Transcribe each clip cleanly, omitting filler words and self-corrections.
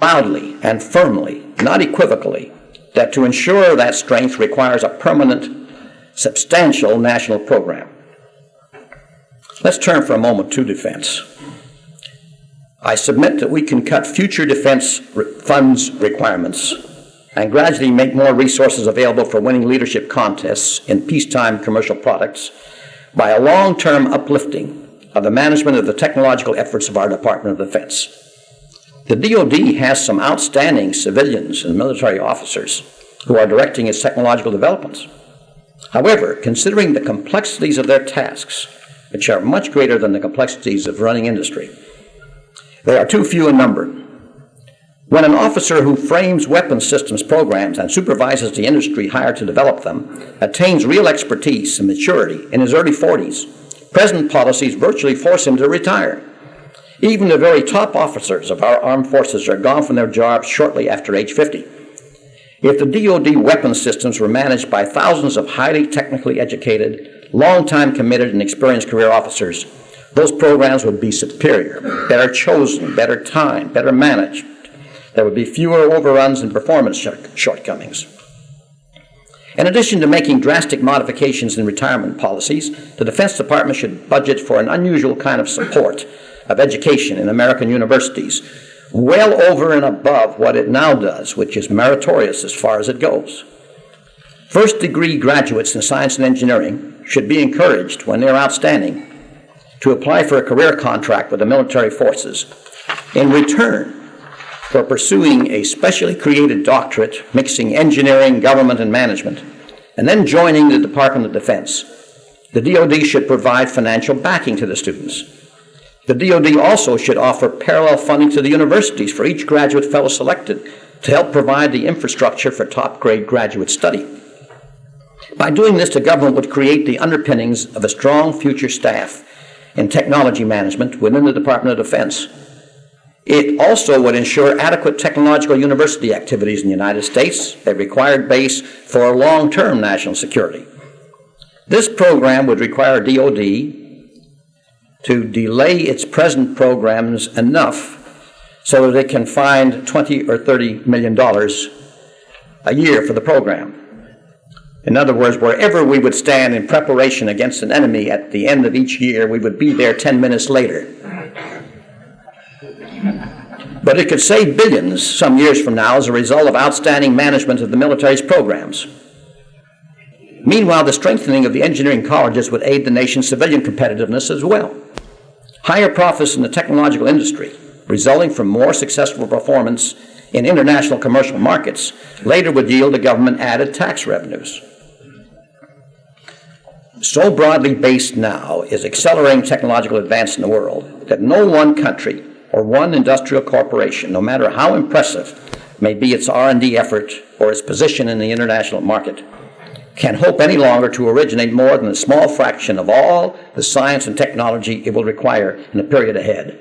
loudly and firmly, not equivocally, that to ensure that strength requires a permanent, substantial national program. Let's turn for a moment to defense. I submit that we can cut future defense funds requirements and gradually make more resources available for winning leadership contests in peacetime commercial products by a long-term uplifting of the management of the technological efforts of our Department of Defense. The DoD has some outstanding civilians and military officers who are directing its technological developments. However, considering the complexities of their tasks, which are much greater than the complexities of running industry, they are too few in number. When an officer who frames weapons systems programs and supervises the industry hired to develop them attains real expertise and maturity in his early 40s, present policies virtually force him to retire. Even the very top officers of our armed forces are gone from their jobs shortly after age 50. If the DoD weapons systems were managed by thousands of highly technically educated, long-time committed and experienced career officers, those programs would be superior, better chosen, better timed, better managed. There would be fewer overruns and performance shortcomings. In addition to making drastic modifications in retirement policies, the Defense Department should budget for an unusual kind of support of education in American universities, well over and above what it now does, which is meritorious as far as it goes. First-degree graduates in science and engineering should be encouraged, when they're outstanding, to apply for a career contract with the military forces in return for pursuing a specially created doctorate mixing engineering, government, and management, and then joining the Department of Defense. The DoD should provide financial backing to the students. The DoD also should offer parallel funding to the universities for each graduate fellow selected to help provide the infrastructure for top-grade graduate study. By doing this, the government would create the underpinnings of a strong future staff in technology management within the Department of Defense. It also would ensure adequate technological university activities in the United States, a required base for long-term national security. This program would require DoD to delay its present programs enough so that it can find $20 or $30 million a year for the program. In other words, wherever we would stand in preparation against an enemy at the end of each year, we would be there 10 minutes later. But it could save billions some years from now as a result of outstanding management of the military's programs. Meanwhile, the strengthening of the engineering colleges would aid the nation's civilian competitiveness as well. Higher profits in the technological industry, resulting from more successful performance in international commercial markets, later would yield the government added tax revenues. So broadly based now is accelerating technological advance in the world that no one country or one industrial corporation, no matter how impressive may be its R&D effort or its position in the international market, can hope any longer to originate more than a small fraction of all the science and technology it will require in the period ahead.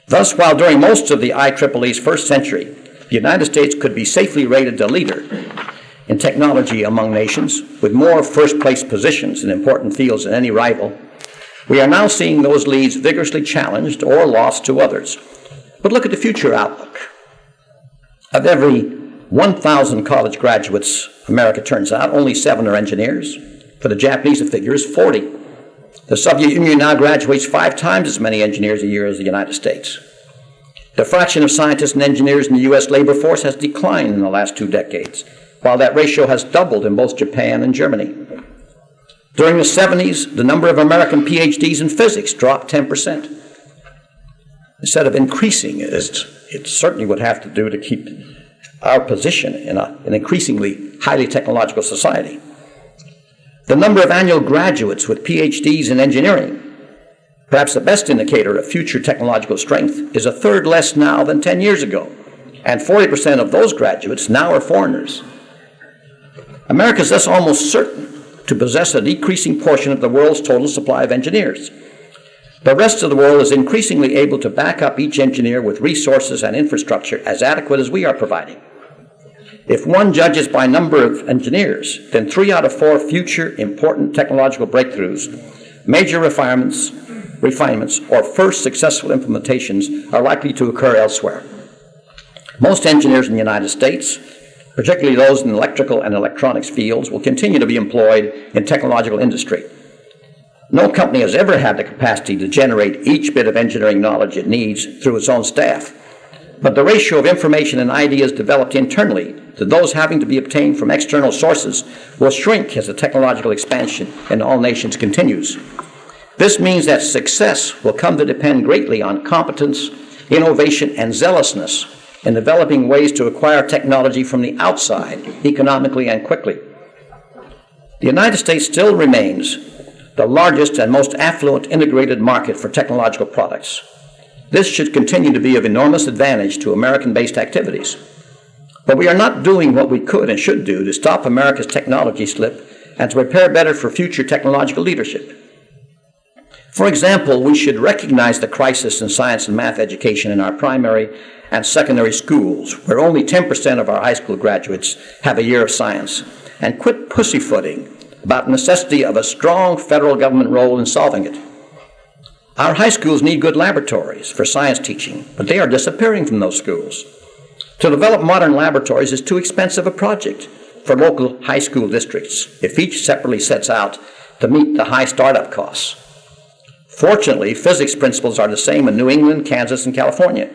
Thus, while during most of the IEEE's first century, the United States could be safely rated the leader in technology among nations, with more first-place positions in important fields than any rival, we are now seeing those leads vigorously challenged or lost to others. But look at the future outlook. Of every 1,000 college graduates America turns out, only 7 are engineers. For the Japanese, the figure is 40. The Soviet Union now graduates 5 times as many engineers a year as the United States. The fraction of scientists and engineers in the U.S. labor force has declined in the last 2 decades, while that ratio has doubled in both Japan and Germany. During the 70s, the number of American PhDs in physics dropped 10%. Instead of increasing, it certainly would have to do to keep our position in an increasingly highly technological society. The number of annual graduates with PhDs in engineering, perhaps the best indicator of future technological strength, is a third less now than 10 years ago, and 40% of those graduates now are foreigners. America is thus almost certain to possess a decreasing portion of the world's total supply of engineers. The rest of the world is increasingly able to back up each engineer with resources and infrastructure as adequate as we are providing. If one judges by number of engineers, then 3 out of 4 future important technological breakthroughs, major refinements, or first successful implementations are likely to occur elsewhere. Most engineers in the United States, particularly those in the electrical and electronics fields, will continue to be employed in technological industry. No company has ever had the capacity to generate each bit of engineering knowledge it needs through its own staff. But the ratio of information and ideas developed internally to those having to be obtained from external sources will shrink as the technological expansion in all nations continues. This means that success will come to depend greatly on competence, innovation, and zealousness in developing ways to acquire technology from the outside economically and quickly. The United States still remains the largest and most affluent integrated market for technological products. This should continue to be of enormous advantage to American-based activities. But we are not doing what we could and should do to stop America's technology slip and to prepare better for future technological leadership. For example, we should recognize the crisis in science and math education in our primary and secondary schools, where only 10% of our high school graduates have a year of science, and quit pussyfooting about the necessity of a strong federal government role in solving it. Our high schools need good laboratories for science teaching, but they are disappearing from those schools. To develop modern laboratories is too expensive a project for local high school districts if each separately sets out to meet the high startup costs. Fortunately, physics principles are the same in New England, Kansas, and California.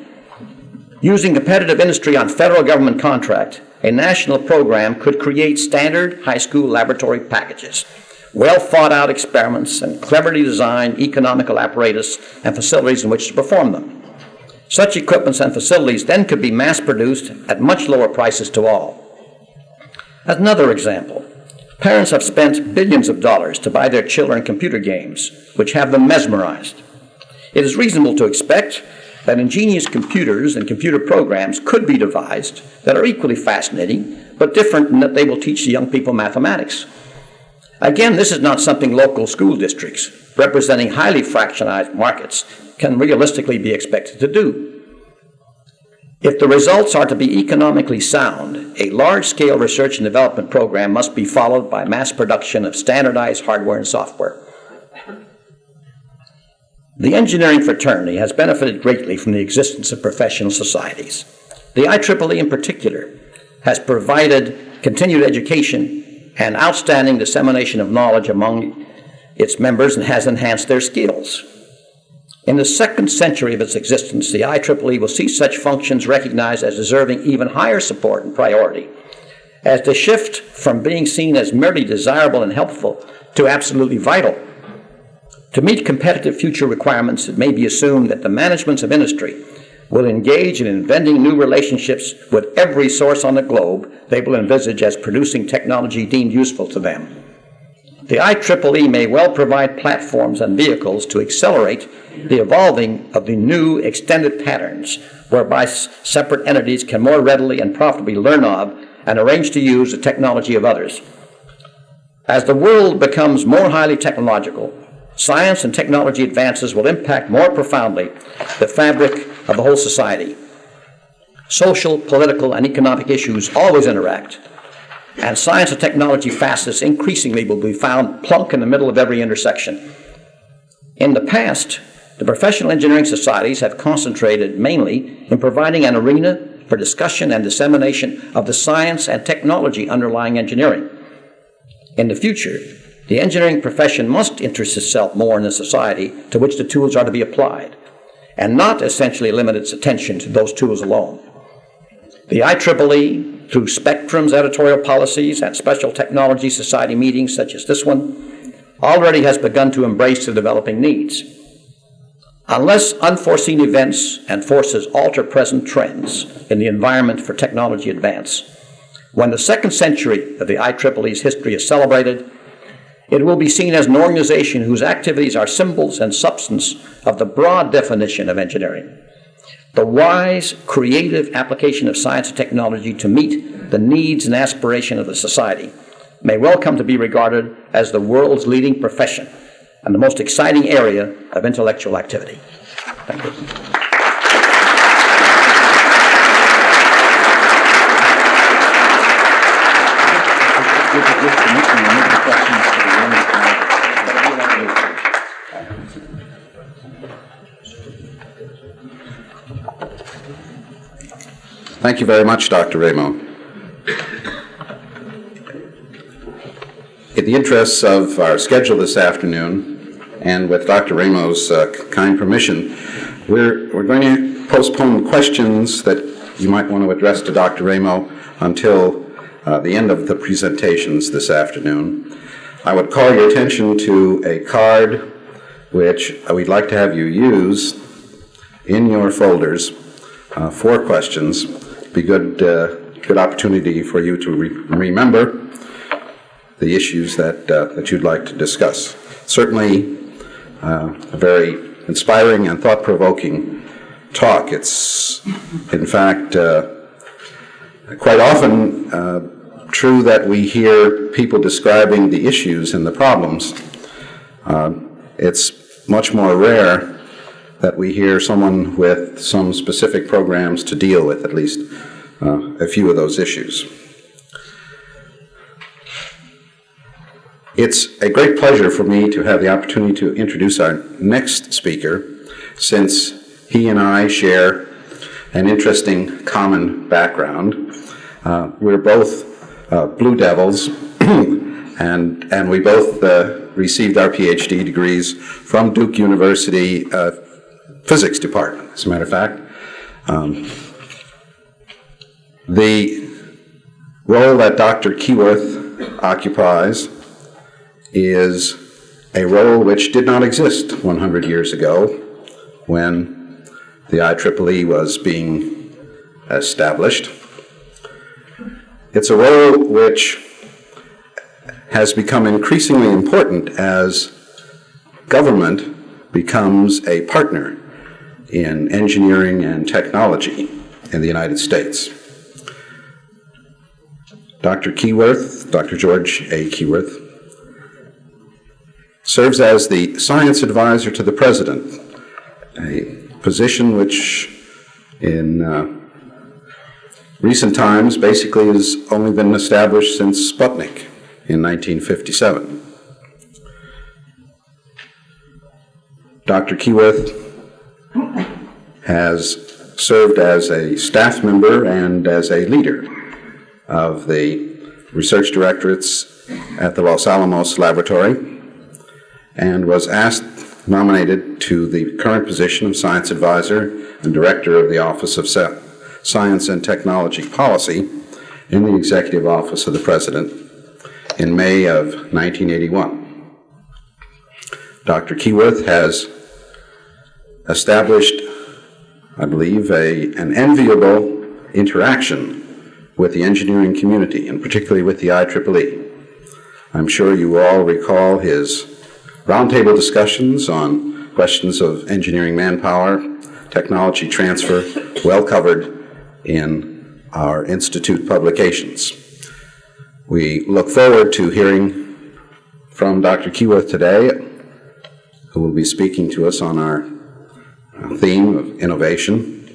Using competitive industry on federal government contract, a national program could create standard high school laboratory packages, well-thought-out experiments, and cleverly designed economical apparatus and facilities in which to perform them. Such equipments and facilities then could be mass-produced at much lower prices to all. As another example, parents have spent billions of dollars to buy their children computer games, which have them mesmerized. It is reasonable to expect that ingenious computers and computer programs could be devised that are equally fascinating, but different in that they will teach the young people mathematics. Again, this is not something local school districts, representing highly fractionized markets, can realistically be expected to do. If the results are to be economically sound, a large-scale research and development program must be followed by mass production of standardized hardware and software. The engineering fraternity has benefited greatly from the existence of professional societies. The IEEE in particular has provided continued education and outstanding dissemination of knowledge among its members and has enhanced their skills. In the second century of its existence, the IEEE will see such functions recognized as deserving even higher support and priority, as they shift from being seen as merely desirable and helpful to absolutely vital. To meet competitive future requirements, it may be assumed that the managements of industry will engage in inventing new relationships with every source on the globe they will envisage as producing technology deemed useful to them. The IEEE may well provide platforms and vehicles to accelerate the evolving of the new extended patterns whereby separate entities can more readily and profitably learn of and arrange to use the technology of others. As the world becomes more highly technological, science and technology advances will impact more profoundly the fabric of the whole society. Social, political, and economic issues always interact, and science and technology facets increasingly will be found plunk in the middle of every intersection. In the past, the professional engineering societies have concentrated mainly in providing an arena for discussion and dissemination of the science and technology underlying engineering. In the future, the engineering profession must interest itself more in the society to which the tools are to be applied, and not essentially limit its attention to those tools alone. The IEEE, through Spectrum's editorial policies and special technology society meetings such as this one, already has begun to embrace the developing needs. Unless unforeseen events and forces alter present trends in the environment for technology advance, when the second century of the IEEE's history is celebrated, it will be seen as an organization whose activities are symbols and substance of the broad definition of engineering. The wise, creative application of science and technology to meet the needs and aspirations of the society may well come to be regarded as the world's leading profession and the most exciting area of intellectual activity. Thank you. Thank you very much, Dr. Ramo. In the interests of our schedule this afternoon, and with Dr. Ramo's kind permission, we're going to postpone questions that you might want to address to Dr. Ramo until the end of the presentations this afternoon. I would call your attention to a card which we'd like to have you use in your folders for questions. Be good opportunity for you to remember the issues that you'd like to discuss. Certainly a very inspiring and thought-provoking talk. It's, in fact, quite often true that we hear people describing the issues and the problems. It's much more rare that we hear someone with some specific programs to deal with at least a few of those issues. It's a great pleasure for me to have the opportunity to introduce our next speaker, since he and I share an interesting common background. We're both Blue Devils, and we both received our PhD degrees from Duke University physics department, as a matter of fact. The role that Dr. Keyworth occupies is a role which did not exist 100 years ago when the IEEE was being established. It's a role which has become increasingly important as government becomes a partner in engineering and technology in the United States. Dr. Keyworth, Dr. George A. Keyworth, serves as the science advisor to the president, a position which in recent times basically has only been established since Sputnik in 1957. Dr. Keyworth has served as a staff member and as a leader of the research directorates at the Los Alamos Laboratory, and was nominated to the current position of Science Advisor and Director of the Office of Science and Technology Policy in the Executive Office of the President in May of 1981. Dr. Keyworth has established, I believe, an enviable interaction with the engineering community, and particularly with the IEEE. I'm sure you all recall his roundtable discussions on questions of engineering manpower, technology transfer, well covered in our Institute publications. We look forward to hearing from Dr. Keyworth today, who will be speaking to us on our theme of innovation,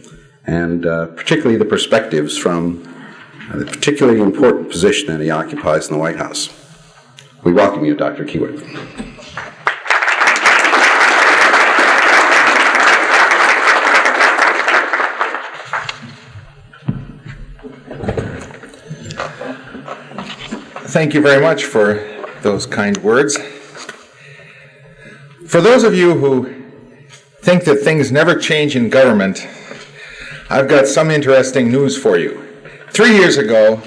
and particularly the perspectives from the particularly important position that he occupies in the White House. We welcome you, Dr. Keyworth. Thank you very much for those kind words. For those of you who think that things never change in government, I've got some interesting news for you. 3 years ago,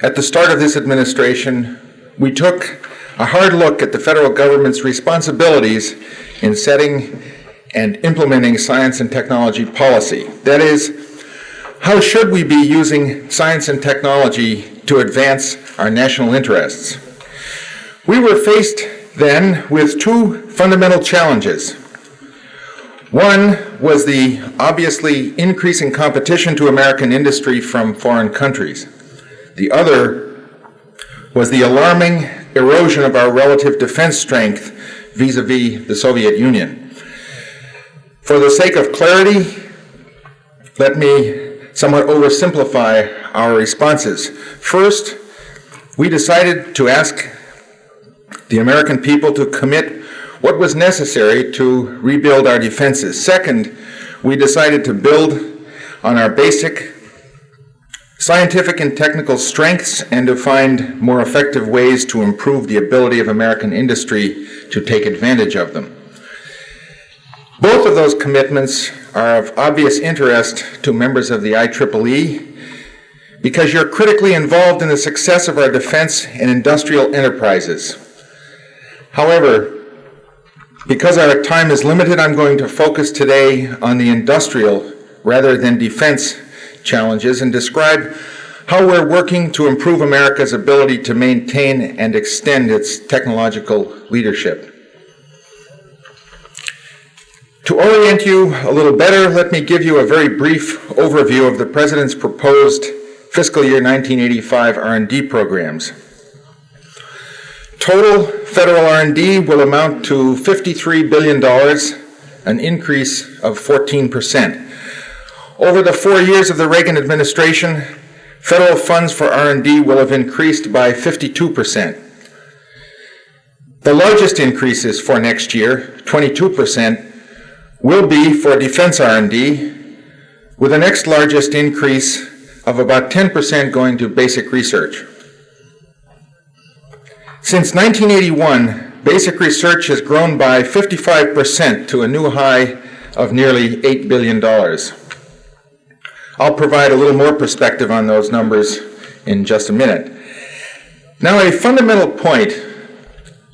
at the start of this administration, we took a hard look at the federal government's responsibilities in setting and implementing science and technology policy. That is, how should we be using science and technology to advance our national interests? We were faced then with two fundamental challenges. One was the obviously increasing competition to American industry from foreign countries. The other was the alarming erosion of our relative defense strength vis-a-vis the Soviet Union. For the sake of clarity, let me somewhat oversimplify our responses. First, we decided to ask the American people to commit what was necessary to rebuild our defenses. Second, we decided to build on our basic scientific and technical strengths, and to find more effective ways to improve the ability of American industry to take advantage of them. Both of those commitments are of obvious interest to members of the IEEE because you're critically involved in the success of our defense and industrial enterprises. However, because our time is limited, I'm going to focus today on the industrial rather than defense challenges and describe how we're working to improve America's ability to maintain and extend its technological leadership. To orient you a little better, let me give you a very brief overview of the President's proposed fiscal year 1985 R&D programs. Total federal R&D will amount to $53 billion, an increase of 14%. Over the 4 years of the Reagan administration, federal funds for R&D will have increased by 52%. The largest increases for next year, 22%, will be for defense R&D, with the next largest increase of about 10% going to basic research. Since 1981, basic research has grown by 55% to a new high of nearly $8 billion. I'll provide a little more perspective on those numbers in just a minute. Now, a fundamental point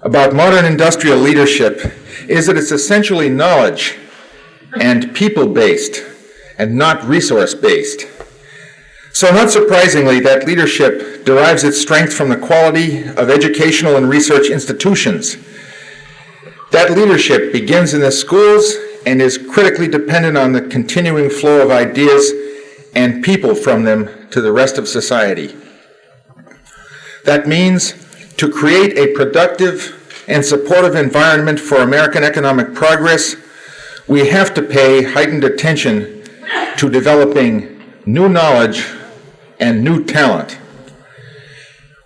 about modern industrial leadership is that it's essentially knowledge and people-based and not resource-based. So not surprisingly, that leadership derives its strength from the quality of educational and research institutions. That leadership begins in the schools and is critically dependent on the continuing flow of ideas and people from them to the rest of society. That means to create a productive and supportive environment for American economic progress, we have to pay heightened attention to developing new knowledge and new talent.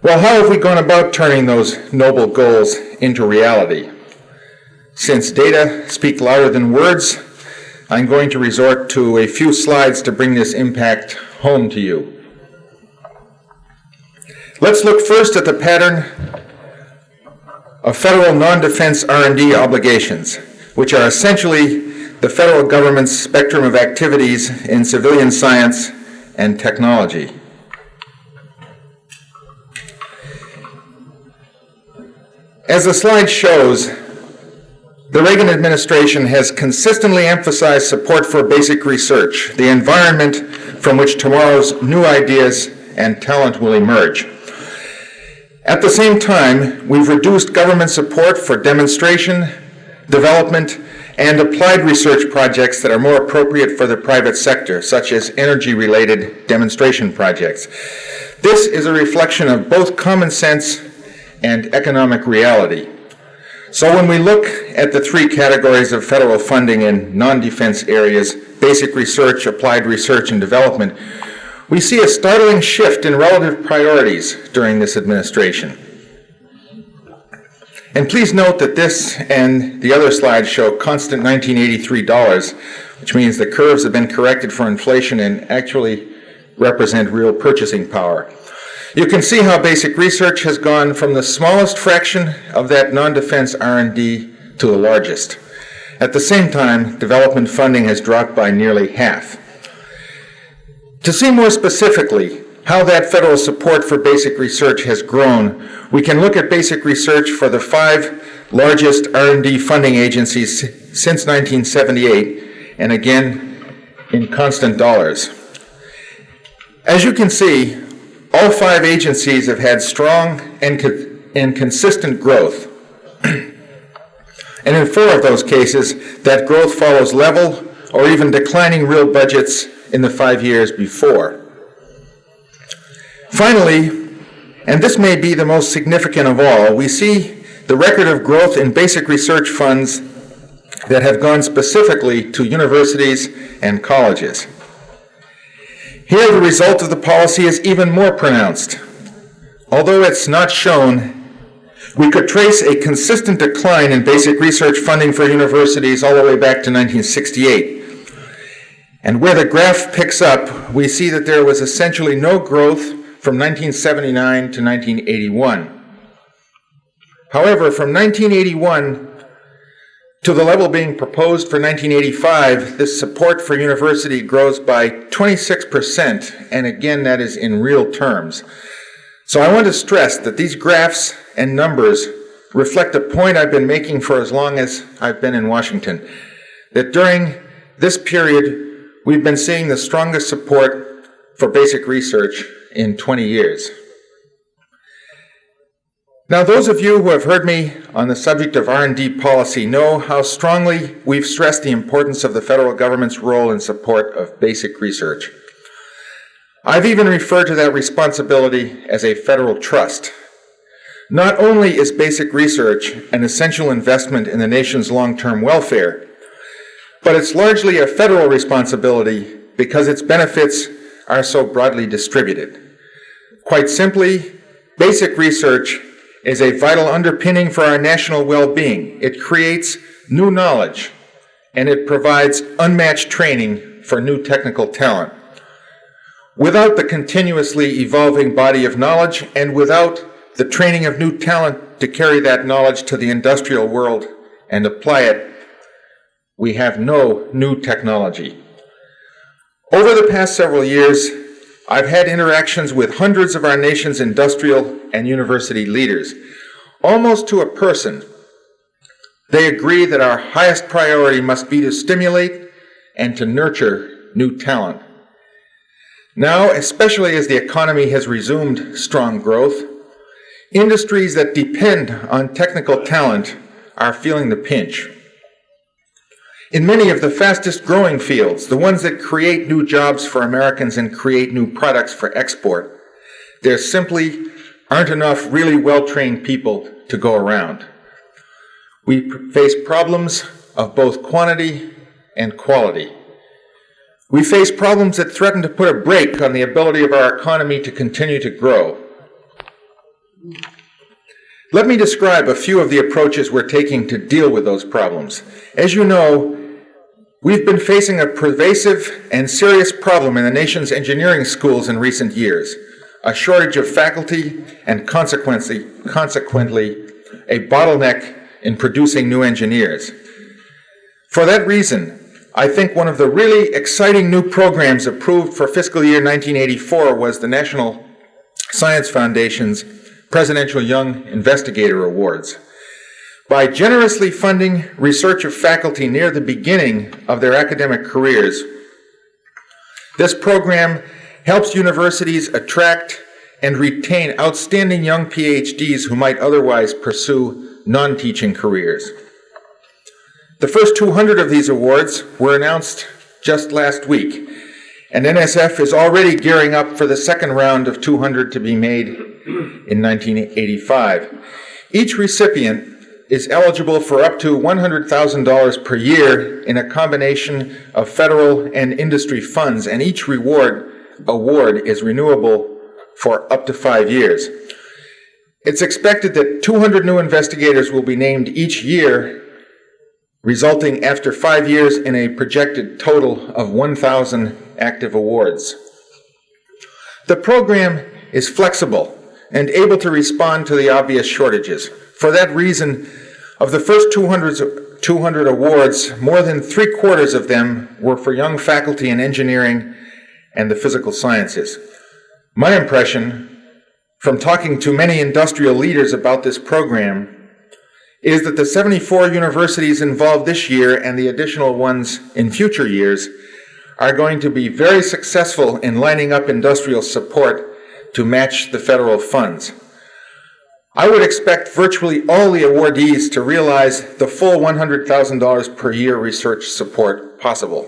Well, how have we gone about turning those noble goals into reality? Since data speak louder than words, I'm going to resort to a few slides to bring this impact home to you. Let's look first at the pattern of federal non-defense R&D obligations, which are essentially the federal government's spectrum of activities in civilian science and technology. As the slide shows, the Reagan administration has consistently emphasized support for basic research, the environment from which tomorrow's new ideas and talent will emerge. At the same time, we've reduced government support for demonstration, development, and applied research projects that are more appropriate for the private sector, such as energy-related demonstration projects. This is a reflection of both common sense and economic reality. So when we look at the three categories of federal funding in non-defense areas, basic research, applied research, and development, we see a startling shift in relative priorities during this administration. And please note that this and the other slides show constant 1983 dollars, which means the curves have been corrected for inflation and actually represent real purchasing power. You can see how basic research has gone from the smallest fraction of that non-defense R&D to the largest. At the same time, development funding has dropped by nearly half. To see more specifically how that federal support for basic research has grown, we can look at basic research for the 5 largest R&D funding agencies since 1978, and again in constant dollars. As you can see, all 5 agencies have had strong and consistent growth. And in 4 of those cases, that growth follows level or even declining real budgets in the 5 years before. Finally, and this may be the most significant of all, we see the record of growth in basic research funds that have gone specifically to universities and colleges. Here, the result of the policy is even more pronounced. Although it's not shown, we could trace a consistent decline in basic research funding for universities all the way back to 1968. And where the graph picks up, we see that there was essentially no growth from 1979 to 1981. However, from 1981 to the level being proposed for 1985, this support for university grows by 26%, and again, that is in real terms. So I want to stress that these graphs and numbers reflect a point I've been making for as long as I've been in Washington, that during this period, we've been seeing the strongest support for basic research in 20 years. Now, those of you who have heard me on the subject of R&D policy know how strongly we've stressed the importance of the federal government's role in support of basic research. I've even referred to that responsibility as a federal trust. Not only is basic research an essential investment in the nation's long-term welfare, but it's largely a federal responsibility because its benefits are so broadly distributed. Quite simply, basic research is a vital underpinning for our national well-being. It creates new knowledge, and it provides unmatched training for new technical talent. Without the continuously evolving body of knowledge, and without the training of new talent to carry that knowledge to the industrial world and apply it, we have no new technology. Over the past several years, I've had interactions with hundreds of our nation's industrial and university leaders. Almost to a person, they agree that our highest priority must be to stimulate and to nurture new talent. Now, especially as the economy has resumed strong growth, industries that depend on technical talent are feeling the pinch. In many of the fastest growing fields, the ones that create new jobs for Americans and create new products for export, there simply aren't enough really well-trained people to go around. We face problems of both quantity and quality. We face problems that threaten to put a brake on the ability of our economy to continue to grow. Let me describe a few of the approaches we're taking to deal with those problems. As you know, we've been facing a pervasive and serious problem in the nation's engineering schools in recent years, a shortage of faculty and consequently a bottleneck in producing new engineers. For that reason, I think one of the really exciting new programs approved for fiscal year 1984 was the National Science Foundation's Presidential Young Investigator Awards. By generously funding research of faculty near the beginning of their academic careers, this program helps universities attract and retain outstanding young PhDs who might otherwise pursue non-teaching careers. The first 200 of these awards were announced just last week, and NSF is already gearing up for the second round of 200 to be made in 1985. Each recipient is eligible for up to $100,000 per year in a combination of federal and industry funds, and each award is renewable for up to 5 years. It's expected that 200 new investigators will be named each year, resulting after 5 years in a projected total of 1,000 active awards. The program is flexible and able to respond to the obvious shortages. For that reason, of the first 200 awards, more than 3/4 of them were for young faculty in engineering and the physical sciences. My impression, from talking to many industrial leaders about this program, is that the 74 universities involved this year and the additional ones in future years are going to be very successful in lining up industrial support to match the federal funds. I would expect virtually all the awardees to realize the full $100,000 per year research support possible.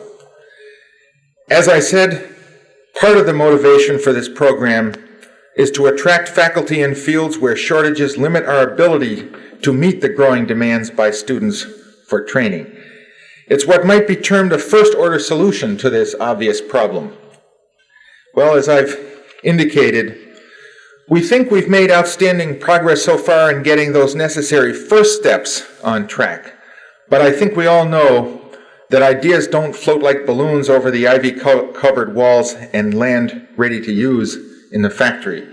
As I said, part of the motivation for this program is to attract faculty in fields where shortages limit our ability to meet the growing demands by students for training. It's what might be termed a first-order solution to this obvious problem. Well, as I've indicated, we think we've made outstanding progress so far in getting those necessary first steps on track. But I think we all know that ideas don't float like balloons over the ivy-covered walls and land ready to use in the factory.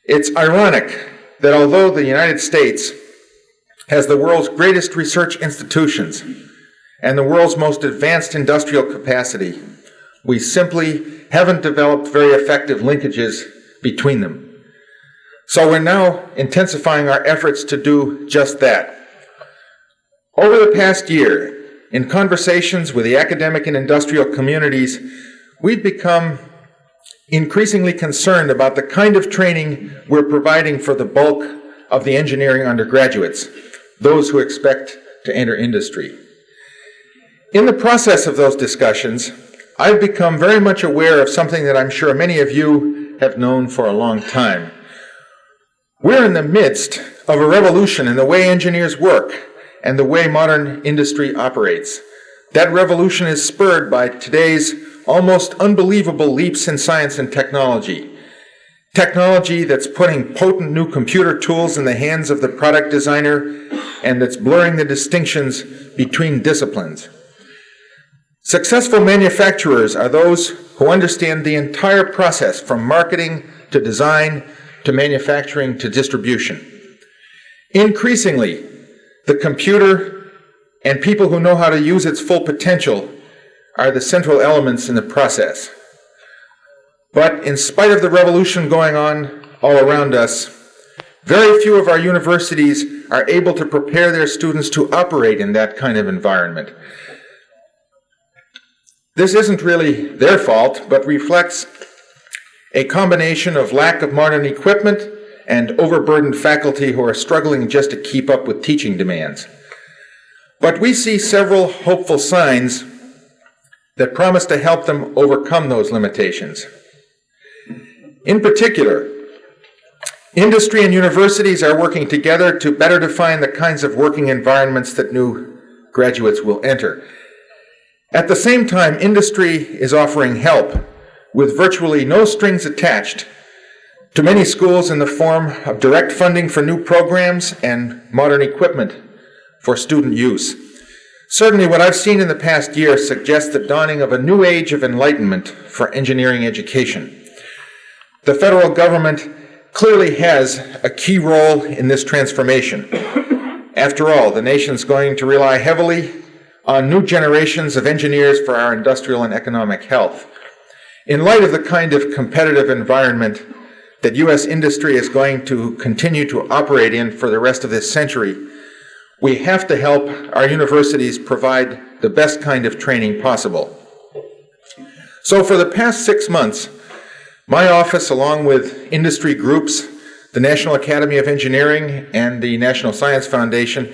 It's ironic that although the United States has the world's greatest research institutions and the world's most advanced industrial capacity, we simply haven't developed very effective linkages between them. So we're now intensifying our efforts to do just that. Over the past year, in conversations with the academic and industrial communities, we've become increasingly concerned about the kind of training we're providing for the bulk of the engineering undergraduates, those who expect to enter industry. In the process of those discussions, I've become very much aware of something that I'm sure many of you have known for a long time. We're in the midst of a revolution in the way engineers work and the way modern industry operates. That revolution is spurred by today's almost unbelievable leaps in science and technology. Technology that's putting potent new computer tools in the hands of the product designer and that's blurring the distinctions between disciplines. Successful manufacturers are those who understand the entire process from marketing to design to manufacturing to distribution. Increasingly, the computer and people who know how to use its full potential are the central elements in the process. But in spite of the revolution going on all around us, very few of our universities are able to prepare their students to operate in that kind of environment. This isn't really their fault, but reflects a combination of lack of modern equipment and overburdened faculty who are struggling just to keep up with teaching demands. But we see several hopeful signs that promise to help them overcome those limitations. In particular, industry and universities are working together to better define the kinds of working environments that new graduates will enter. At the same time, industry is offering help with virtually no strings attached to many schools in the form of direct funding for new programs and modern equipment for student use. Certainly what I've seen in the past year suggests the dawning of a new age of enlightenment for engineering education. The federal government clearly has a key role in this transformation. After all, the nation's going to rely heavily on new generations of engineers for our industrial and economic health. In light of the kind of competitive environment that U.S. industry is going to continue to operate in for the rest of this century, we have to help our universities provide the best kind of training possible. So for the past 6 months, my office, along with industry groups, the National Academy of Engineering and the National Science Foundation,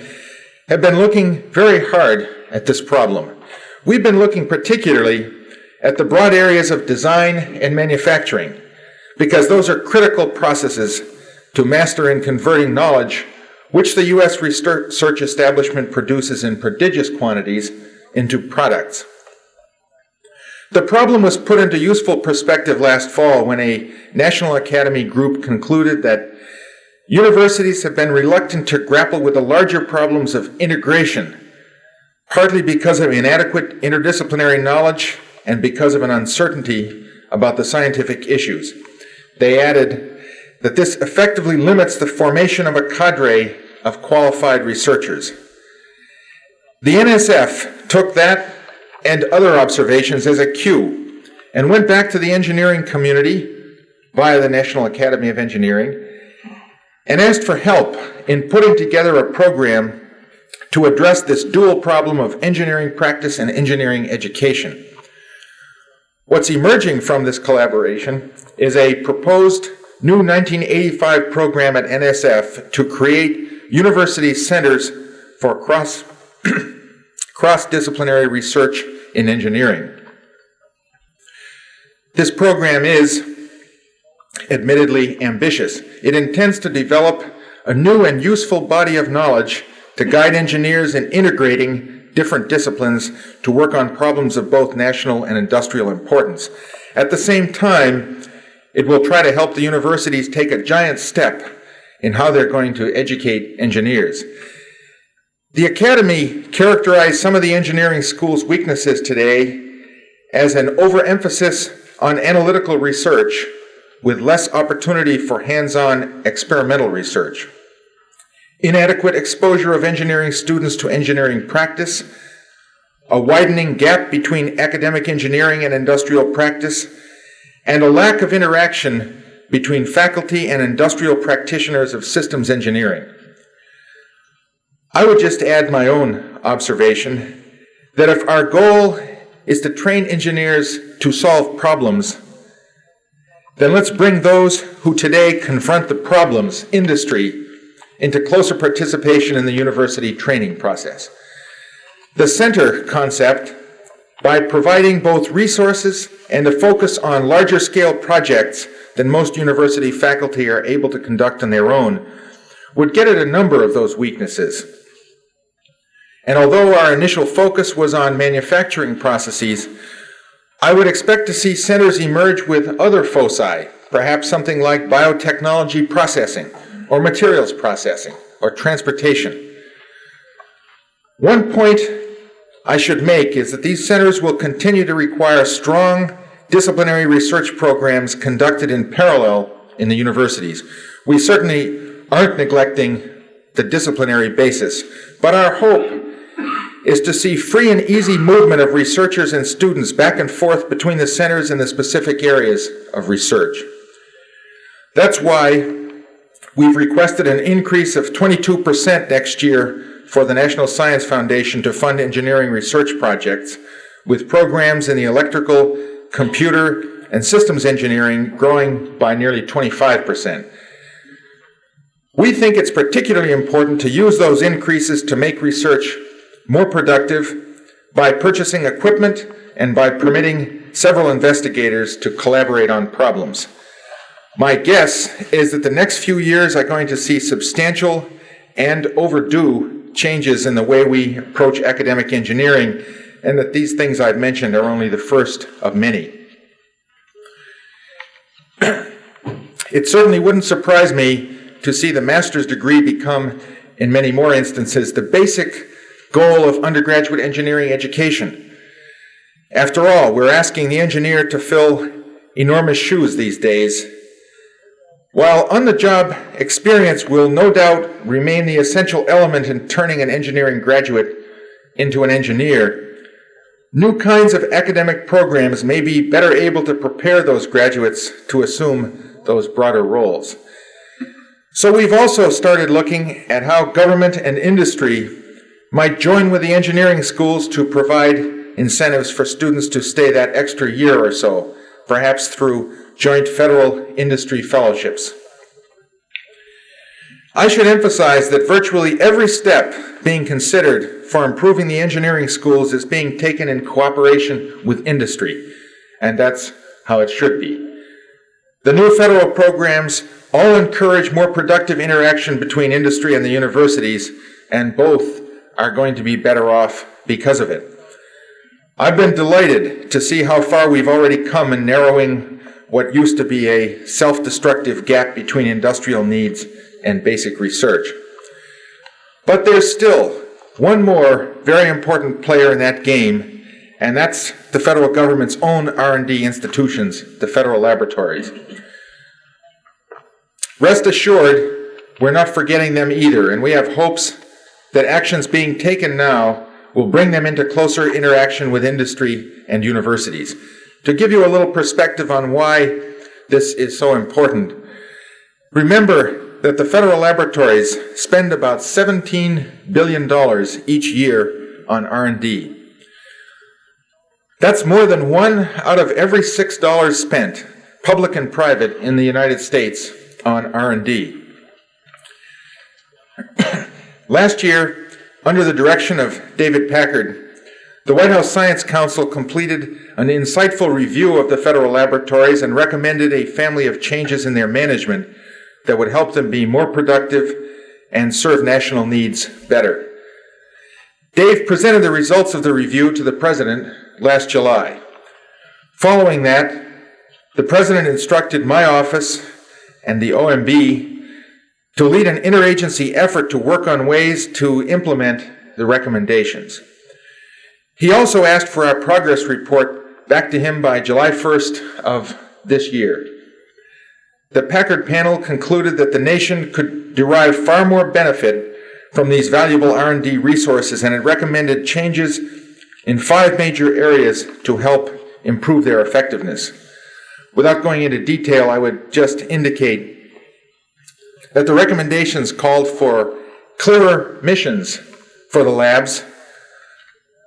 have been looking very hard at this problem. We've been looking particularly at the broad areas of design and manufacturing, because those are critical processes to master in converting knowledge, which the U.S. research establishment produces in prodigious quantities, into products. The problem was put into useful perspective last fall when a National Academy group concluded that universities have been reluctant to grapple with the larger problems of integration, partly because of inadequate interdisciplinary knowledge and because of an uncertainty about the scientific issues. They added that this effectively limits the formation of a cadre of qualified researchers. The NSF took that and other observations as a cue and went back to the engineering community via the National Academy of Engineering and asked for help in putting together a program to address this dual problem of engineering practice and engineering education. What's emerging from this collaboration is a proposed new 1985 program at NSF to create university centers for cross-disciplinary research in engineering. This program is admittedly ambitious. It intends to develop a new and useful body of knowledge to guide engineers in integrating different disciplines to work on problems of both national and industrial importance. At the same time, it will try to help the universities take a giant step in how they're going to educate engineers. The Academy characterized some of the engineering school's weaknesses today as an overemphasis on analytical research with less opportunity for hands-on experimental research, inadequate exposure of engineering students to engineering practice, a widening gap between academic engineering and industrial practice, and a lack of interaction between faculty and industrial practitioners of systems engineering. I would just add my own observation that if our goal is to train engineers to solve problems, then let's bring those who today confront the problems, industry, into closer participation in the university training process. The center concept, by providing both resources and a focus on larger scale projects than most university faculty are able to conduct on their own, would get at a number of those weaknesses. And although our initial focus was on manufacturing processes, I would expect to see centers emerge with other foci, perhaps something like biotechnology processing, or materials processing, or transportation. One point I should make is that these centers will continue to require strong disciplinary research programs conducted in parallel in the universities. We certainly aren't neglecting the disciplinary basis, but our hope is to see free and easy movement of researchers and students back and forth between the centers and the specific areas of research. That's why we've requested an increase of 22% next year for the National Science Foundation to fund engineering research projects, with programs in the electrical, computer, and systems engineering growing by nearly 25%. We think it's particularly important to use those increases to make research more productive by purchasing equipment and by permitting several investigators to collaborate on problems. My guess is that the next few years are going to see substantial and overdue changes in the way we approach academic engineering, and that these things I've mentioned are only the first of many. It certainly wouldn't surprise me to see the master's degree become, in many more instances, the basic goal of undergraduate engineering education. After all, we're asking the engineer to fill enormous shoes these days. While on-the-job experience will no doubt remain the essential element in turning an engineering graduate into an engineer, new kinds of academic programs may be better able to prepare those graduates to assume those broader roles. So we've also started looking at how government and industry might join with the engineering schools to provide incentives for students to stay that extra year or so, perhaps through joint federal industry fellowships. I should emphasize that virtually every step being considered for improving the engineering schools is being taken in cooperation with industry, and that's how it should be. The new federal programs all encourage more productive interaction between industry and the universities, and both are going to be better off because of it. I've been delighted to see how far we've already come in narrowing what used to be a self-destructive gap between industrial needs and basic research. But there's still one more very important player in that game, and that's the federal government's own R&D institutions, the federal laboratories. Rest assured, we're not forgetting them either, and we have hopes that actions being taken now will bring them into closer interaction with industry and universities. To give you a little perspective on why this is so important, remember that the federal laboratories spend about $17 billion each year on R&D. That's more than 1 out of every $6 spent, public and private, in the United States on R&D. Last year, under the direction of David Packard, the White House Science Council completed an insightful review of the federal laboratories and recommended a family of changes in their management that would help them be more productive and serve national needs better. Dave presented the results of the review to the President last July. Following that, the President instructed my office and the OMB to lead an interagency effort to work on ways to implement the recommendations. He also asked for our progress report back to him by July 1st of this year. The Packard panel concluded that the nation could derive far more benefit from these valuable R&D resources, and it recommended changes in 5 major areas to help improve their effectiveness. Without going into detail, I would just indicate that the recommendations called for clearer missions for the labs,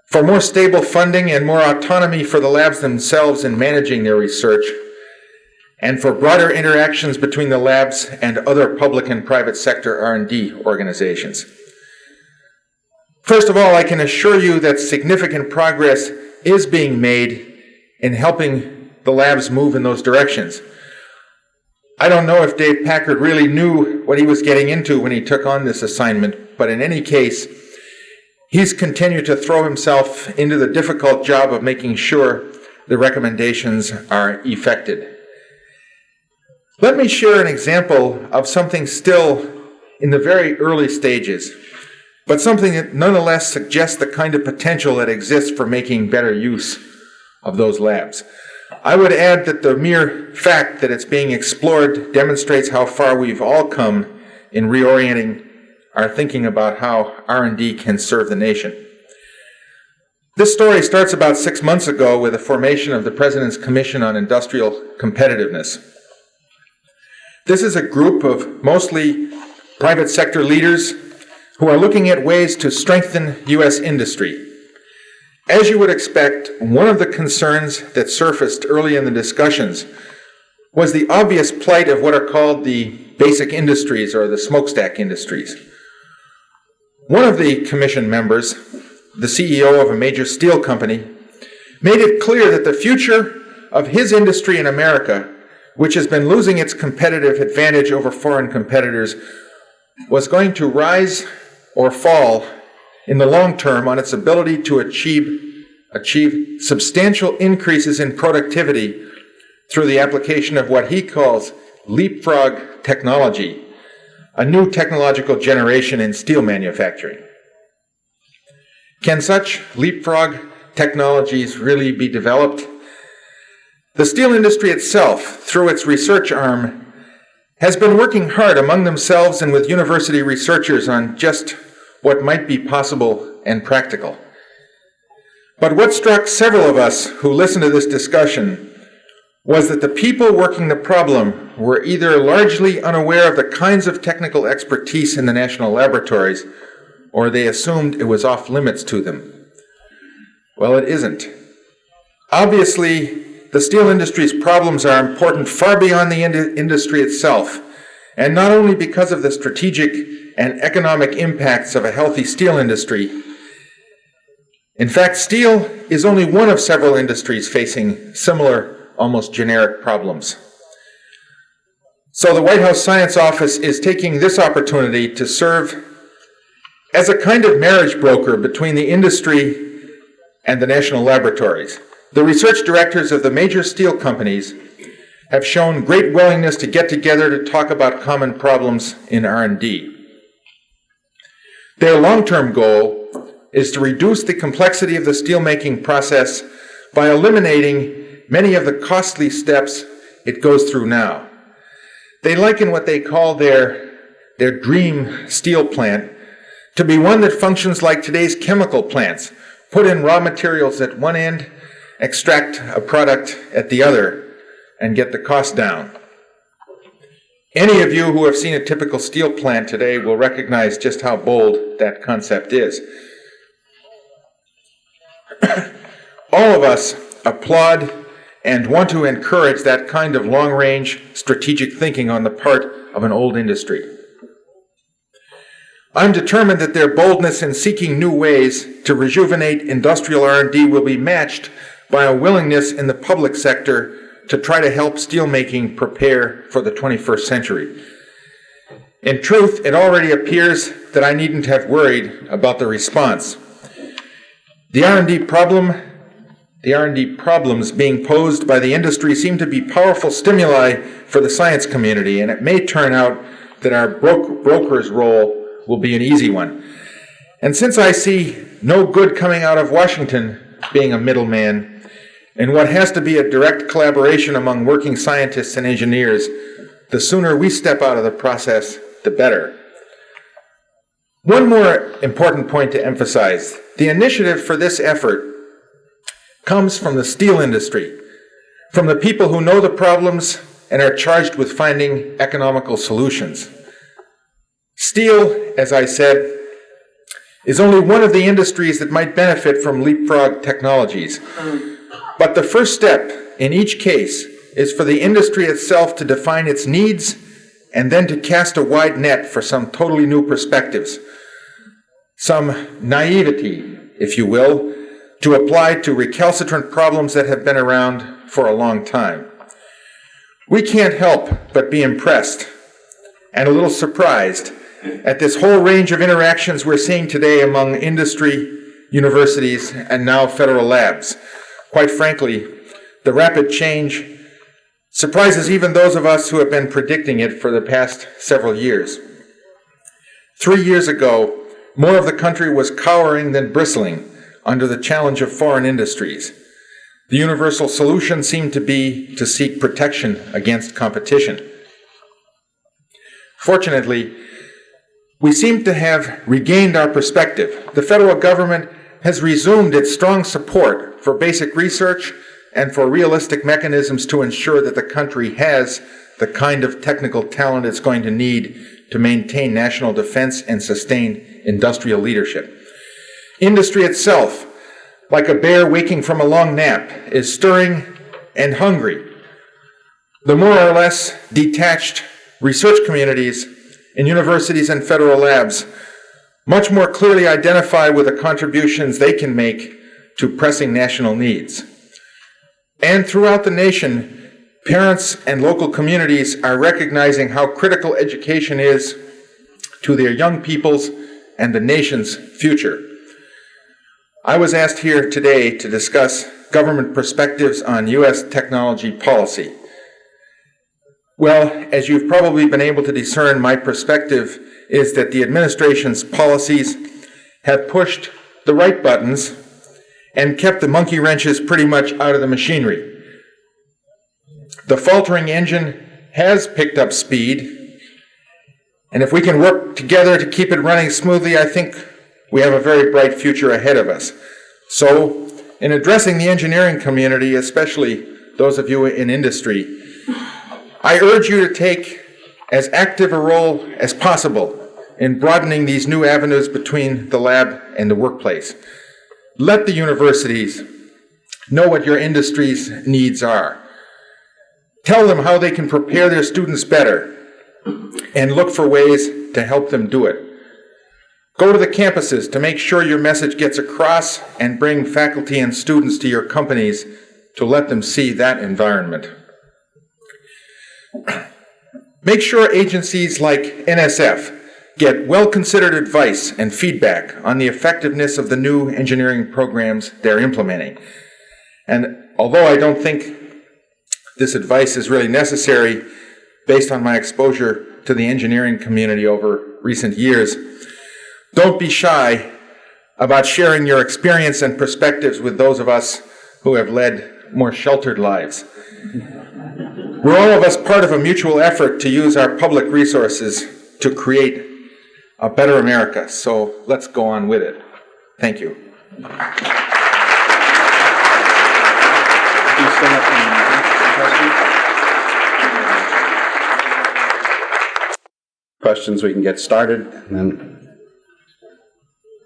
for more stable funding and more autonomy for the labs themselves in managing their research, and for broader interactions between the labs and other public and private sector R&D organizations. First of all, I can assure you that significant progress is being made in helping the labs move in those directions. I don't know if Dave Packard really knew what he was getting into when he took on this assignment, but in any case, he's continued to throw himself into the difficult job of making sure the recommendations are effected. Let me share an example of something still in the very early stages, but something that nonetheless suggests the kind of potential that exists for making better use of those labs. I would add that the mere fact that it's being explored demonstrates how far we've all come in reorienting our thinking about how R&D can serve the nation. This story starts about 6 months ago with the formation of the President's Commission on Industrial Competitiveness. This is a group of mostly private sector leaders who are looking at ways to strengthen U.S. industry. As you would expect, one of the concerns that surfaced early in the discussions was the obvious plight of what are called the basic industries or the smokestack industries. One of the commission members, the CEO of a major steel company, made it clear that the future of his industry in America, which has been losing its competitive advantage over foreign competitors, was going to rise or fall in the long term on its ability to achieve substantial increases in productivity through the application of what he calls leapfrog technology, a new technological generation in steel manufacturing. Can such leapfrog technologies really be developed? The steel industry itself, through its research arm, has been working hard among themselves and with university researchers on just what might be possible and practical. But what struck several of us who listened to this discussion was that the people working the problem were either largely unaware of the kinds of technical expertise in the national laboratories, or they assumed it was off limits to them. Well, it isn't. Obviously, the steel industry's problems are important far beyond the industry itself, and not only because of the strategic and economic impacts of a healthy steel industry. In fact, steel is only one of several industries facing similar, almost generic problems. So the White House Science Office is taking this opportunity to serve as a kind of marriage broker between the industry and the national laboratories. The research directors of the major steel companies have shown great willingness to get together to talk about common problems in R&D. Their long-term goal is to reduce the complexity of the steelmaking process by eliminating many of the costly steps it goes through now. They liken what they call their dream steel plant to be one that functions like today's chemical plants, put in raw materials at one end, extract a product at the other, and get the cost down. Any of you who have seen a typical steel plant today will recognize just how bold that concept is. All of us applaud and want to encourage that kind of long-range strategic thinking on the part of an old industry. I'm determined that their boldness in seeking new ways to rejuvenate industrial R&D will be matched by a willingness in the public sector to try to help steelmaking prepare for the 21st century. In truth, it already appears that I needn't have worried about the response. The R&D problems being posed by the industry seem to be powerful stimuli for the science community, and it may turn out that our broker's role will be an easy one. And since I see no good coming out of Washington being a middleman in what has to be a direct collaboration among working scientists and engineers, the sooner we step out of the process, the better. One more important point to emphasize. The initiative for this effort comes from the steel industry, from the people who know the problems and are charged with finding economical solutions. Steel, as I said, is only one of the industries that might benefit from leapfrog technologies. But the first step in each case is for the industry itself to define its needs and then to cast a wide net for some totally new perspectives, some naivety, if you will, to apply to recalcitrant problems that have been around for a long time. We can't help but be impressed and a little surprised at this whole range of interactions we're seeing today among industry, universities, and now federal labs. Quite frankly, the rapid change surprises even those of us who have been predicting it for the past several years. 3 years ago, more of the country was cowering than bristling under the challenge of foreign industries. The universal solution seemed to be to seek protection against competition. Fortunately, we seem to have regained our perspective. The federal government has resumed its strong support for basic research and for realistic mechanisms to ensure that the country has the kind of technical talent it's going to need to maintain national defense and sustain industrial leadership. Industry itself, like a bear waking from a long nap, is stirring and hungry. The more or less detached research communities in universities and federal labs much more clearly identify with the contributions they can make to pressing national needs. And throughout the nation, parents and local communities are recognizing how critical education is to their young people's and the nation's future. I was asked here today to discuss government perspectives on U.S. technology policy. Well, as you've probably been able to discern, my perspective is that the administration's policies have pushed the right buttons and kept the monkey wrenches pretty much out of the machinery. The faltering engine has picked up speed, and if we can work together to keep it running smoothly, I think we have a very bright future ahead of us. So, in addressing the engineering community, especially those of you in industry, I urge you to take as active a role as possible in broadening these new avenues between the lab and the workplace. Let the universities know what your industry's needs are. Tell them how they can prepare their students better and look for ways to help them do it. Go to the campuses to make sure your message gets across and bring faculty and students to your companies to let them see that environment. Make sure agencies like NSF get well-considered advice and feedback on the effectiveness of the new engineering programs they're implementing. And although I don't think this advice is really necessary based on my exposure to the engineering community over recent years, don't be shy about sharing your experience and perspectives with those of us who have led more sheltered lives. We're all of us part of a mutual effort to use our public resources to create a better America, so let's go on with it. Thank you. Questions, we can get started, and then,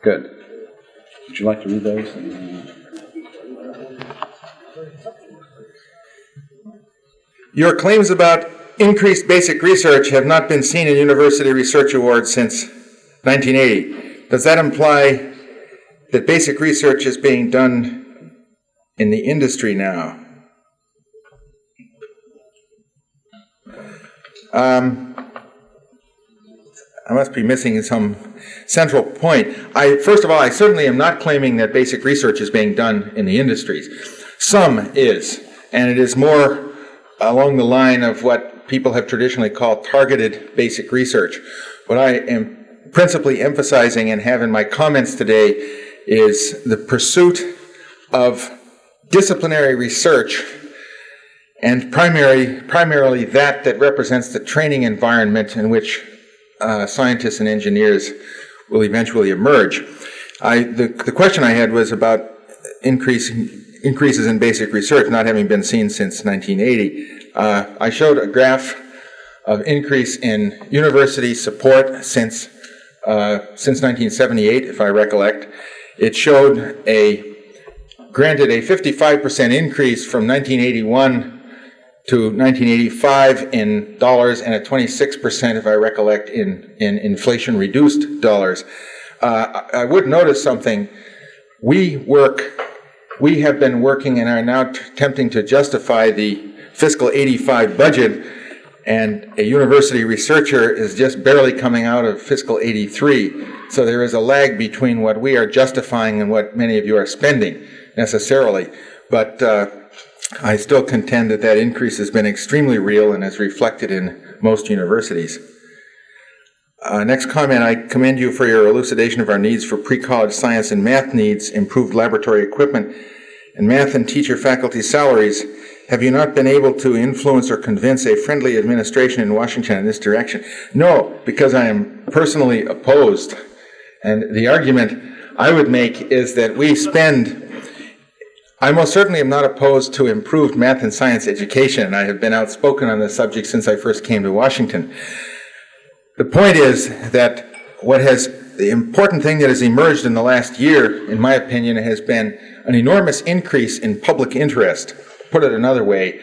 good. Would you like to read those? Your claims about increased basic research have not been seen in university research awards since 1980. Does that imply that basic research is being done in the industry now? I must be missing some central point. First of all, I certainly am not claiming that basic research is being done in the industries. Some is, and it is more along the line of what people have traditionally called targeted basic research. What I am principally emphasizing and have in my comments today is the pursuit of disciplinary research, and primarily that represents the training environment in which scientists and engineers will eventually emerge. The question I had was about increases in basic research not having been seen since 1980. I showed a graph of increase in university support since 1978, if I recollect. It showed granted a 55% increase from 1981 to 1985 in dollars, and a 26%, if I recollect, in inflation-reduced dollars. I would notice something. We have been working and are now attempting to justify the fiscal 85 budget, and a university researcher is just barely coming out of fiscal 83. So there is a lag between what we are justifying and what many of you are spending necessarily. But I still contend that increase has been extremely real and is reflected in most universities. Next comment, I commend you for your elucidation of our needs for pre-college science and math needs, improved laboratory equipment, and math and teacher faculty salaries. Have you not been able to influence or convince a friendly administration in Washington in this direction? No, because I am personally opposed. And the argument I would make is that I most certainly am not opposed to improved math and science education, and I have been outspoken on this subject since I first came to Washington. The point is that the important thing that has emerged in the last year, in my opinion, has been an enormous increase in public interest. Put it another way,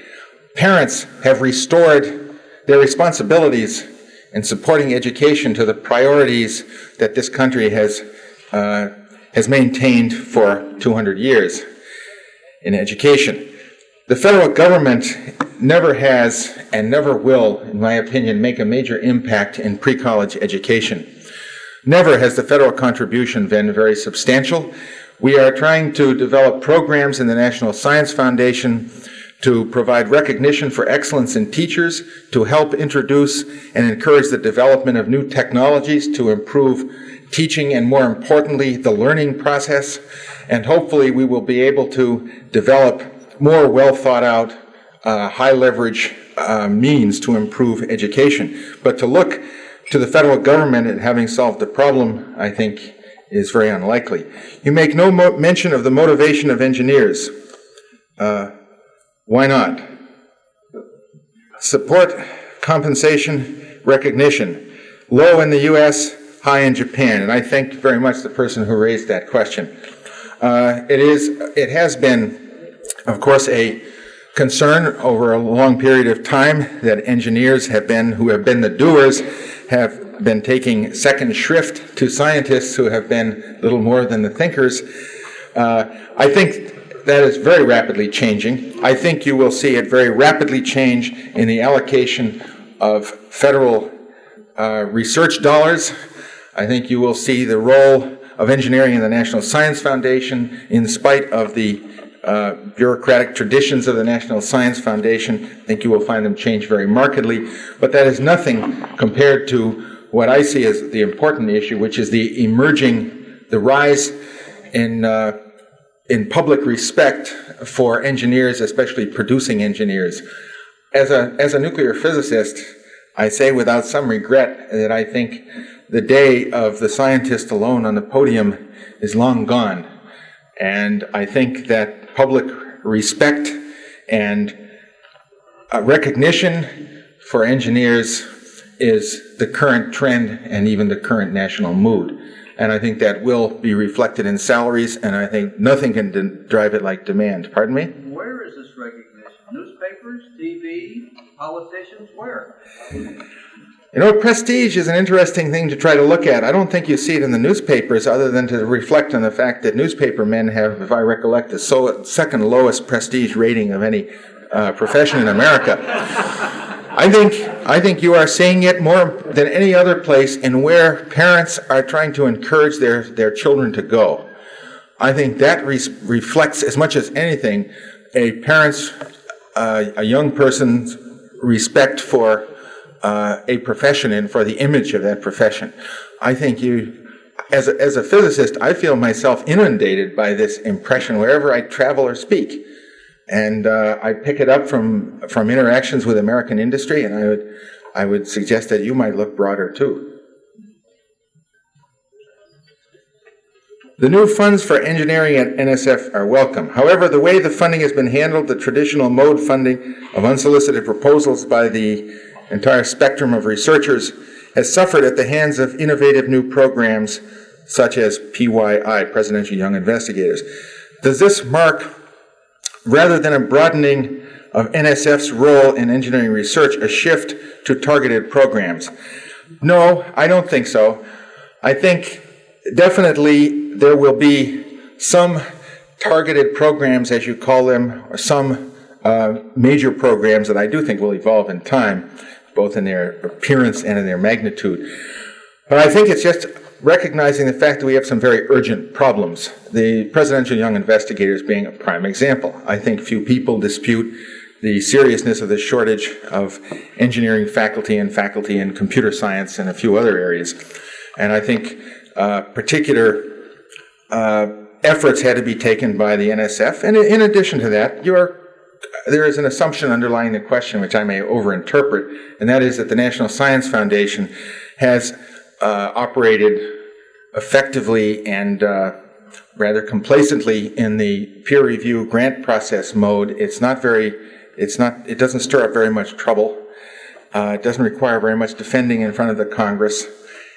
parents have restored their responsibilities in supporting education to the priorities that this country has maintained for 200 years in education. The federal government never has and never will, in my opinion, make a major impact in pre-college education. Never has the federal contribution been very substantial. We are trying to develop programs in the National Science Foundation to provide recognition for excellence in teachers, to help introduce and encourage the development of new technologies to improve teaching and, more importantly, the learning process. And hopefully we will be able to develop more well-thought-out, high-leverage means to improve education. But to look to the federal government and having solved the problem, I think, is very unlikely. You make no mention of the motivation of engineers. Why not? Support, compensation, recognition. Low in the U.S., high in Japan. And I thank very much the person who raised that question. It has been, of course, a concern over a long period of time that engineers who have been the doers, have been taking second shrift to scientists who have been little more than the thinkers. I think that is very rapidly changing. I think you will see it very rapidly change in the allocation of federal research dollars. I think you will see the role of engineering in the National Science Foundation, in spite of the bureaucratic traditions of the National Science Foundation. I think you will find them change very markedly, but that is nothing compared to what I see as the important issue, which is the rise in public respect for engineers, especially producing engineers. As a nuclear physicist, I say without some regret that I think the day of the scientist alone on the podium is long gone. And I think that public respect and recognition for engineers is the current trend and even the current national mood. And I think that will be reflected in salaries, and I think nothing can drive it like demand. Pardon me? Where is this recognition? Newspapers, TV, politicians, where? You know, prestige is an interesting thing to try to look at. I don't think you see it in the newspapers, other than to reflect on the fact that newspaper men have, if I recollect, the second lowest prestige rating of any profession in America. I think you are seeing it more than any other place in where parents are trying to encourage their children to go. I think that reflects, as much as anything, a young person's respect for a profession in for the image of that profession. I think as a physicist, I feel myself inundated by this impression wherever I travel or speak. And I pick it up from interactions with American industry, and I would suggest that you might look broader too. The new funds for engineering at NSF are welcome. However, the way the funding has been handled, the traditional mode funding of unsolicited proposals by the entire spectrum of researchers, has suffered at the hands of innovative new programs such as PYI, Presidential Young Investigators. Does this mark, rather than a broadening of NSF's role in engineering research, a shift to targeted programs? No, I don't think so. I think definitely there will be some targeted programs, as you call them, or some major programs that I do think will evolve in time, both in their appearance and in their magnitude. But I think it's just recognizing the fact that we have some very urgent problems, the Presidential Young Investigators being a prime example. I think few people dispute the seriousness of the shortage of engineering faculty in computer science and a few other areas. And I think particular efforts had to be taken by the NSF. And in addition to that, there is an assumption underlying the question, which I may overinterpret, and that is that the National Science Foundation has operated effectively and rather complacently in the peer review grant process mode. It doesn't stir up very much trouble. It doesn't require very much defending in front of the Congress.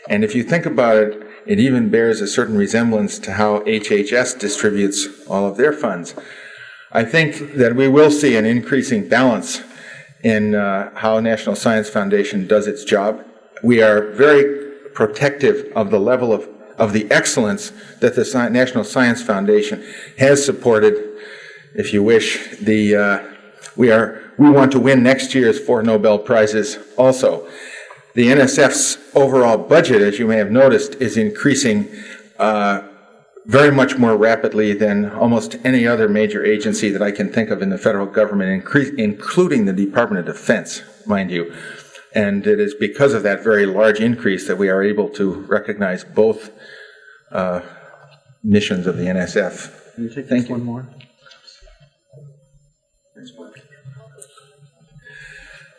And if you think about it, it even bears a certain resemblance to how HHS distributes all of their funds. I think that we will see an increasing balance in how National Science Foundation does its job. We are very protective of the level of the excellence that the National Science Foundation has supported. If you wish, we want to win next year's 4 Nobel Prizes also. The NSF's overall budget, as you may have noticed, is increasing very much more rapidly than almost any other major agency that I can think of in the federal government, including the Department of Defense, mind you. And it is because of that very large increase that we are able to recognize both missions of the NSF. Can you take this one more?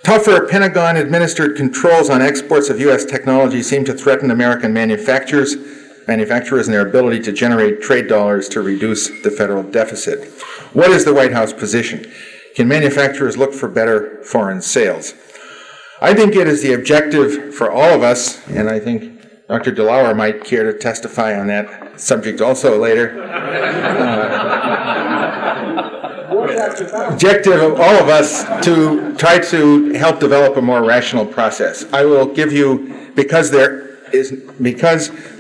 Tougher Pentagon-administered controls on exports of U.S. technology seem to threaten American manufacturers and their ability to generate trade dollars to reduce the federal deficit. What is the White House position? Can manufacturers look for better foreign sales? I think it is the objective for all of us, and I think Dr. DeLauer might care to testify on that subject also later. Objective of all of us to try to help develop a more rational process. I will give you, because there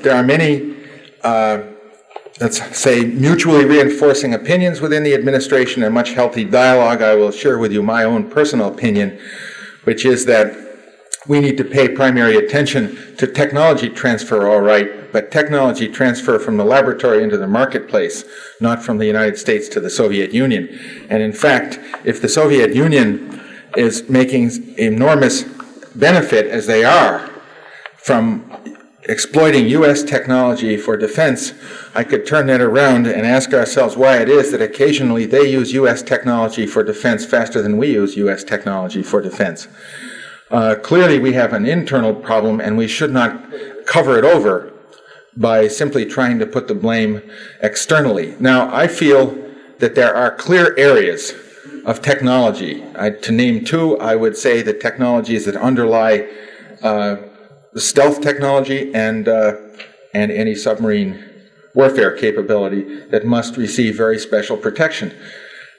are many, let's say, mutually reinforcing opinions within the administration and much healthy dialogue, I will share with you my own personal opinion, which is that we need to pay primary attention to technology transfer, all right, but technology transfer from the laboratory into the marketplace, not from the United States to the Soviet Union. And in fact, if the Soviet Union is making enormous benefit, as they are, from exploiting U.S. technology for defense, I could turn that around and ask ourselves why it is that occasionally they use U.S. technology for defense faster than we use U.S. technology for defense. Clearly, we have an internal problem, and we should not cover it over by simply trying to put the blame externally. Now, I feel that there are clear areas of technology. To name two, I would say the technologies that underlie stealth technology and any submarine warfare capability that must receive very special protection.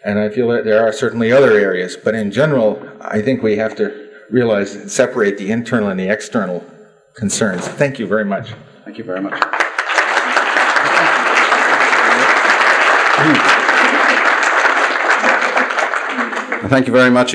And I feel that there are certainly other areas, but in general, I think we have to realize and separate the internal and the external concerns. Thank you very much. Thank you very much. Thank you very much